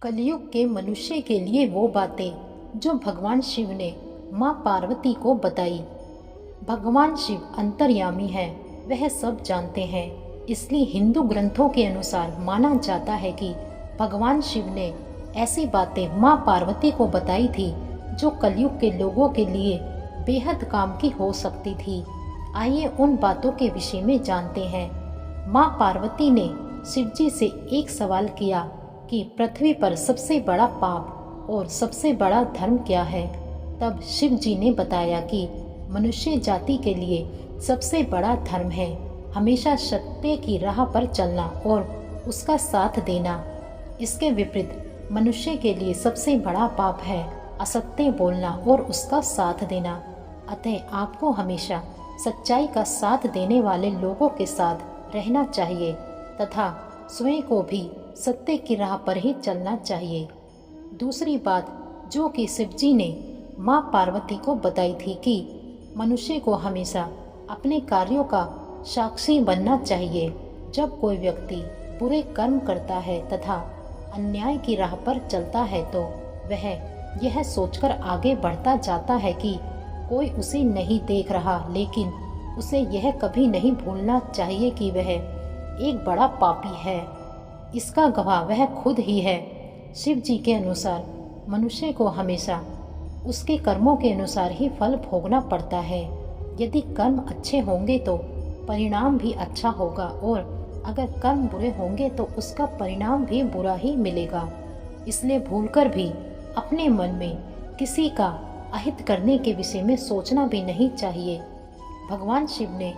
कलयुग के मनुष्य के लिए वो बातें जो भगवान शिव ने माँ पार्वती को बताई। भगवान शिव अंतर्यामी है, वह सब जानते हैं। इसलिए हिंदू ग्रंथों के अनुसार माना जाता है कि भगवान शिव ने ऐसी बातें माँ पार्वती को बताई थी जो कलयुग के लोगों के लिए बेहद काम की हो सकती थी। आइए उन बातों के विषय में जानते हैं। माँ पार्वती ने शिवजी से एक सवाल किया कि पृथ्वी पर सबसे बड़ा पाप और सबसे बड़ा धर्म क्या है। तब शिव जी ने बताया कि मनुष्य जाति के लिए सबसे बड़ा धर्म है हमेशा सत्य की राह पर चलना और उसका साथ देना। इसके विपरीत मनुष्य के लिए सबसे बड़ा पाप है असत्य बोलना और उसका साथ देना। अतः आपको हमेशा सच्चाई का साथ देने वाले लोगों के साथ रहना चाहिए तथा स्वयं को भी सत्य की राह पर ही चलना चाहिए। दूसरी बात जो कि शिवजी ने माँ पार्वती को बताई थी कि मनुष्य को हमेशा अपने कार्यों का साक्षी बनना चाहिए। जब कोई व्यक्ति बुरे कर्म करता है तथा अन्याय की राह पर चलता है तो वह यह सोचकर आगे बढ़ता जाता है कि कोई उसे नहीं देख रहा, लेकिन उसे यह कभी नहीं भूलना चाहिए कि वह एक बड़ा पापी है। इसका गवाह वह खुद ही है। शिव जी के अनुसार मनुष्य को हमेशा उसके कर्मों के अनुसार ही फल भोगना पड़ता है। यदि कर्म अच्छे होंगे तो परिणाम भी अच्छा होगा और अगर कर्म बुरे होंगे तो उसका परिणाम भी बुरा ही मिलेगा। इसलिए भूलकर भी अपने मन में किसी का अहित करने के विषय में सोचना भी नहीं चाहिए। भगवान शिव ने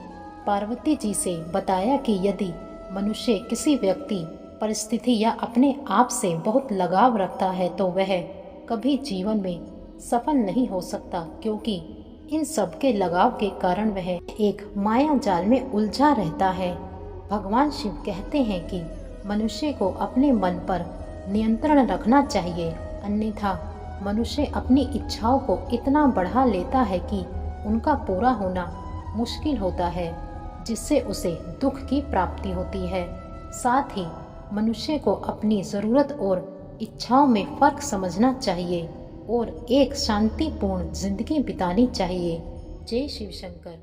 पार्वती जी से बताया कि यदि मनुष्य किसी व्यक्ति, परिस्थिति या अपने आप से बहुत लगाव रखता है तो वह कभी जीवन में सफल नहीं हो सकता, क्योंकि इन सब के लगाव के कारण वह एक माया जाल में उलझा रहता है। भगवान शिव कहते हैं कि मनुष्य को अपने मन पर नियंत्रण रखना चाहिए, अन्यथा मनुष्य अपनी इच्छाओं को इतना बढ़ा लेता है कि उनका पूरा होना मुश्किल होता है, जिससे उसे दुख की प्राप्ति होती है। साथ ही मनुष्य को अपनी ज़रूरत और इच्छाओं में फ़र्क समझना चाहिए और एक शांतिपूर्ण जिंदगी बितानी चाहिए। जय शिव शंकर।